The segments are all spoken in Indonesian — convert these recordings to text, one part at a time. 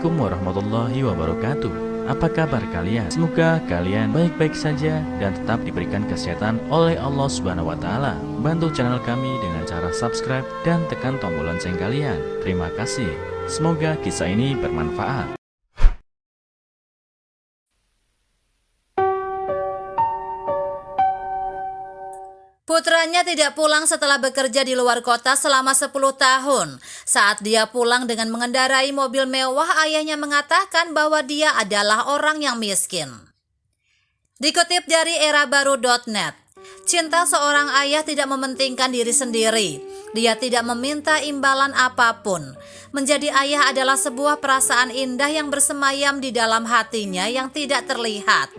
Assalamualaikum warahmatullahi wabarakatuh. Apa kabar kalian? Semoga kalian baik-baik saja dan tetap diberikan kesehatan oleh Allah Subhanahu wa taala. Bantu channel kami dengan cara subscribe dan tekan tombol lonceng kalian. Terima kasih. Semoga kisah ini bermanfaat. Putranya tidak pulang setelah bekerja di luar kota selama 10 tahun. Saat dia pulang dengan mengendarai mobil mewah, ayahnya mengatakan bahwa dia adalah orang yang miskin. Dikutip dari erabaru.net, cinta seorang ayah tidak mementingkan diri sendiri. Dia tidak meminta imbalan apapun. Menjadi ayah adalah sebuah perasaan indah yang bersemayam di dalam hatinya yang tidak terlihat.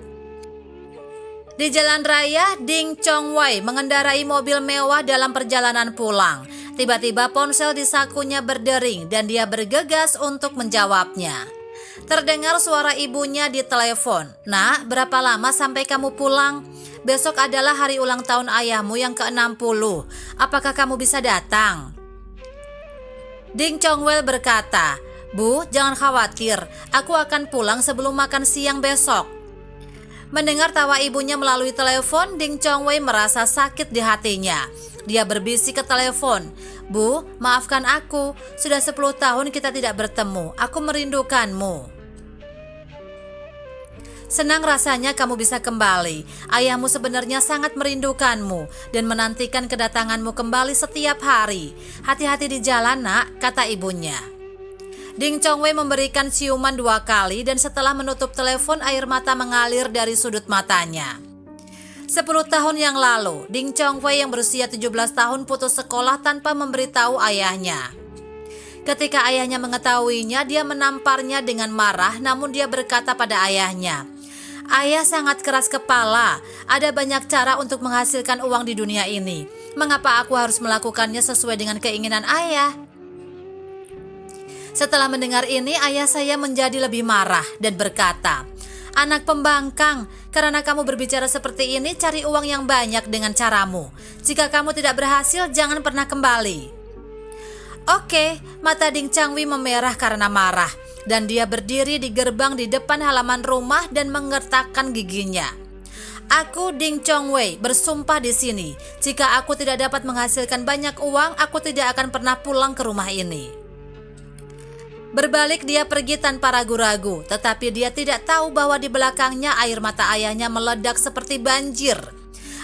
Di jalan raya, Ding Chongwei mengendarai mobil mewah dalam perjalanan pulang. Tiba-tiba ponsel di sakunya berdering dan dia bergegas untuk menjawabnya. Terdengar suara ibunya di telepon. "Nak, berapa lama sampai kamu pulang? Besok adalah hari ulang tahun ayahmu yang ke-60. Apakah kamu bisa datang?" Ding Chongwei berkata, "Bu, jangan khawatir. Aku akan pulang sebelum makan siang besok." Mendengar tawa ibunya melalui telepon, Ding Chongwei merasa sakit di hatinya. Dia berbisik ke telepon, "Bu, maafkan aku. Sudah 10 tahun kita tidak bertemu. Aku merindukanmu." "Senang rasanya kamu bisa kembali. Ayahmu sebenarnya sangat merindukanmu dan menantikan kedatanganmu kembali setiap hari. Hati-hati di jalan, Nak," kata ibunya. Ding Chongwei memberikan ciuman 2 kali dan setelah menutup telepon air mata mengalir dari sudut matanya. 10 tahun yang lalu, Ding Chongwei yang berusia 17 tahun putus sekolah tanpa memberitahu ayahnya. Ketika ayahnya mengetahuinya, dia menamparnya dengan marah, namun dia berkata pada ayahnya, "Ayah sangat keras kepala, ada banyak cara untuk menghasilkan uang di dunia ini. Mengapa aku harus melakukannya sesuai dengan keinginan ayah?" Setelah mendengar ini, ayah saya menjadi lebih marah dan berkata, "Anak pembangkang, karena kamu berbicara seperti ini, cari uang yang banyak dengan caramu. Jika kamu tidak berhasil, jangan pernah kembali." Oke, mata Ding Chongwei memerah karena marah, dan dia berdiri di gerbang di depan halaman rumah dan mengertakkan giginya. "Aku Ding Chongwei bersumpah di sini, jika aku tidak dapat menghasilkan banyak uang, aku tidak akan pernah pulang ke rumah ini." Berbalik dia pergi tanpa ragu-ragu, tetapi dia tidak tahu bahwa di belakangnya air mata ayahnya meledak seperti banjir.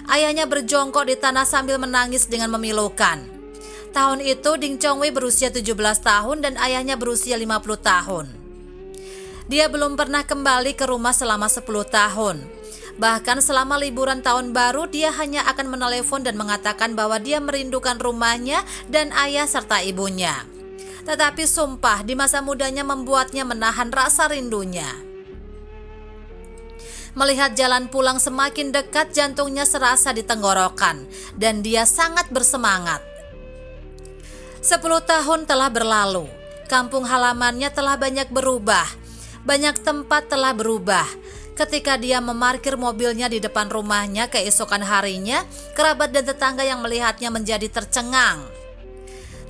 Ayahnya berjongkok di tanah sambil menangis dengan memilukan. Tahun itu Ding Chongwei berusia 17 tahun dan ayahnya berusia 50 tahun. Dia belum pernah kembali ke rumah selama 10 tahun. Bahkan selama liburan tahun baru dia hanya akan menelepon dan mengatakan bahwa dia merindukan rumahnya dan ayah serta ibunya. Tetapi sumpah di masa mudanya membuatnya menahan rasa rindunya. Melihat jalan pulang semakin dekat, jantungnya serasa di tenggorokan dan dia sangat bersemangat. 10 tahun telah berlalu. Kampung halamannya telah banyak berubah. Banyak tempat telah berubah. Ketika dia memarkir mobilnya di depan rumahnya keesokan harinya, kerabat dan tetangga yang melihatnya menjadi tercengang.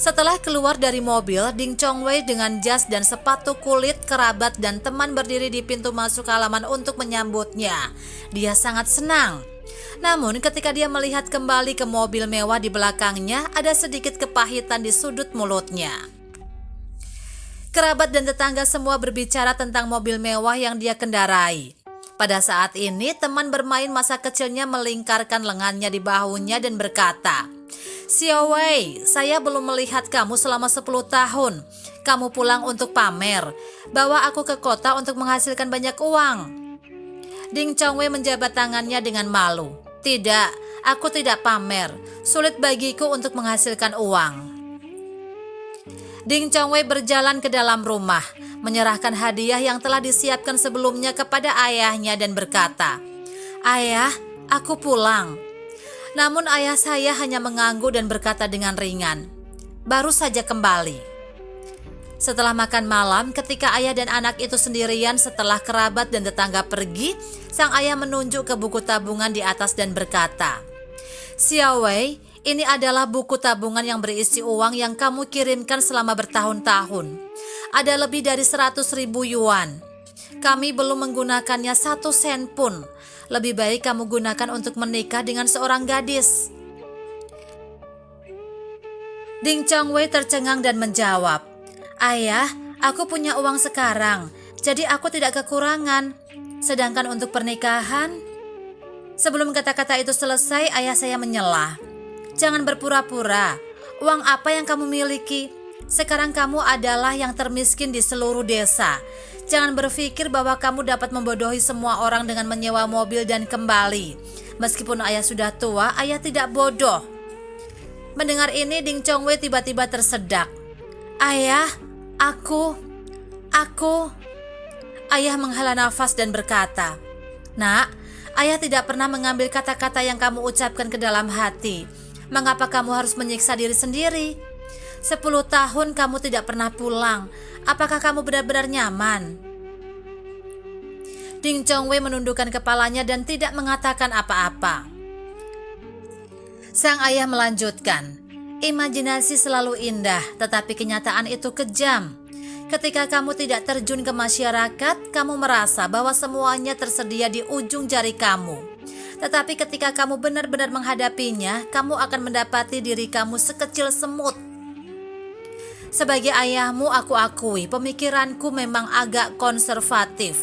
Setelah keluar dari mobil, Ding Chongwei dengan jas dan sepatu kulit, kerabat dan teman berdiri di pintu masuk halaman untuk menyambutnya. Dia sangat senang. Namun ketika dia melihat kembali ke mobil mewah di belakangnya, ada sedikit kepahitan di sudut mulutnya. Kerabat dan tetangga semua berbicara tentang mobil mewah yang dia kendarai. Pada saat ini, teman bermain masa kecilnya melingkarkan lengannya di bahunya dan berkata, "Xiao Wei, saya belum melihat kamu selama 10 tahun. Kamu pulang untuk pamer. Bawa aku ke kota untuk menghasilkan banyak uang." Ding Chongwei menjabat tangannya dengan malu. "Tidak, aku tidak pamer. Sulit bagiku untuk menghasilkan uang." Ding Chongwei berjalan ke dalam rumah, menyerahkan hadiah yang telah disiapkan sebelumnya kepada ayahnya dan berkata, "Ayah, aku pulang." Namun ayah saya hanya mengangguk dan berkata dengan ringan, "Baru saja kembali." Setelah makan malam, ketika ayah dan anak itu sendirian setelah kerabat dan tetangga pergi, sang ayah menunjuk ke buku tabungan di atas dan berkata, "Xiao Wei, ini adalah buku tabungan yang berisi uang yang kamu kirimkan selama bertahun-tahun. ada lebih dari 100.000 yuan. Kami belum menggunakannya 1 sen pun. Lebih baik kamu gunakan untuk menikah dengan seorang gadis." Ding Chongwei tercengang dan menjawab, "Ayah, aku punya uang sekarang, jadi aku tidak kekurangan. Sedangkan untuk pernikahan..." Sebelum kata-kata itu selesai, ayah saya menyela, "Jangan berpura-pura. Uang apa yang kamu miliki? Sekarang kamu adalah yang termiskin di seluruh desa. Jangan berpikir bahwa kamu dapat membodohi semua orang dengan menyewa mobil dan kembali. Meskipun ayah sudah tua, ayah tidak bodoh." Mendengar ini, Ding Chongwei tiba-tiba tersedak. "Ayah, aku..." Ayah menghela nafas dan berkata, "Nak, ayah tidak pernah mengambil kata-kata yang kamu ucapkan ke dalam hati. Mengapa kamu harus menyiksa diri sendiri? 10 tahun kamu tidak pernah pulang. Apakah kamu benar-benar nyaman?" Ding Chongwei menundukkan kepalanya dan tidak mengatakan apa-apa. Sang ayah melanjutkan, "Imajinasi selalu indah, tetapi kenyataan itu kejam. Ketika kamu tidak terjun ke masyarakat, kamu merasa bahwa semuanya tersedia di ujung jari kamu. Tetapi ketika kamu benar-benar menghadapinya, kamu akan mendapati diri kamu sekecil semut. Sebagai ayahmu, aku akui pemikiranku memang agak konservatif.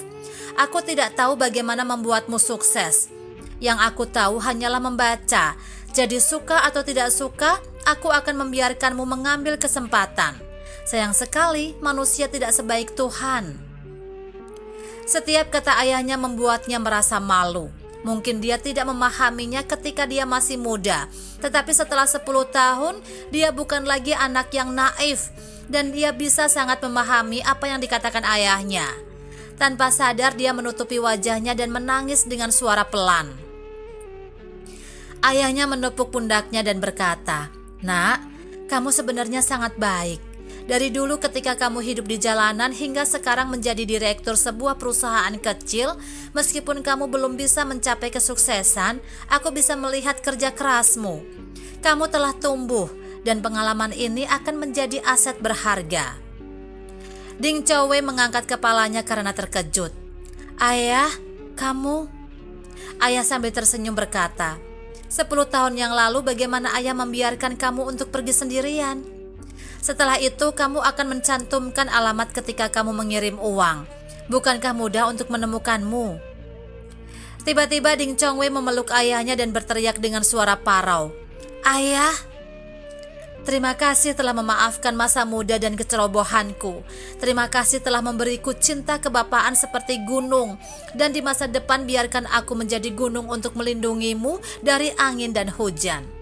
Aku tidak tahu bagaimana membuatmu sukses. Yang aku tahu hanyalah membaca. Jadi suka atau tidak suka, aku akan membiarkanmu mengambil kesempatan. Sayang sekali, manusia tidak sebaik Tuhan." Setiap kata ayahnya membuatnya merasa malu. Mungkin dia tidak memahaminya ketika dia masih muda, tetapi setelah 10 tahun, dia bukan lagi anak yang naif, dan dia bisa sangat memahami apa yang dikatakan ayahnya. Tanpa sadar, dia menutupi wajahnya dan menangis dengan suara pelan. Ayahnya menepuk pundaknya dan berkata, "Nak, kamu sebenarnya sangat baik. Dari dulu ketika kamu hidup di jalanan hingga sekarang menjadi direktur sebuah perusahaan kecil, meskipun kamu belum bisa mencapai kesuksesan, aku bisa melihat kerja kerasmu. Kamu telah tumbuh dan pengalaman ini akan menjadi aset berharga." Ding Chongwei mengangkat kepalanya karena terkejut. "Ayah, kamu..." Ayah sambil tersenyum berkata, 10 tahun yang lalu bagaimana ayah membiarkan kamu untuk pergi sendirian? Setelah itu kamu akan mencantumkan alamat ketika kamu mengirim uang. Bukankah mudah untuk menemukanmu?" Tiba-tiba Ding Chongwei memeluk ayahnya dan berteriak dengan suara parau, "Ayah, terima kasih telah memaafkan masa muda dan kecerobohanku. Terima kasih telah memberiku cinta kebapaan seperti gunung. Dan di masa depan biarkan aku menjadi gunung untuk melindungimu dari angin dan hujan."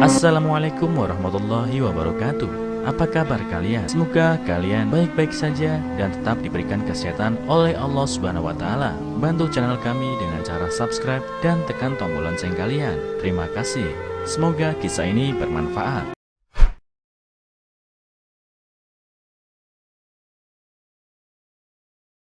Assalamualaikum warahmatullahi wabarakatuh. Apa kabar kalian? Semoga kalian baik-baik saja dan tetap diberikan kesehatan oleh Allah Subhanahu wa taala. Bantu channel kami dengan cara subscribe dan tekan tombol lonceng kalian. Terima kasih. Semoga kisah ini bermanfaat.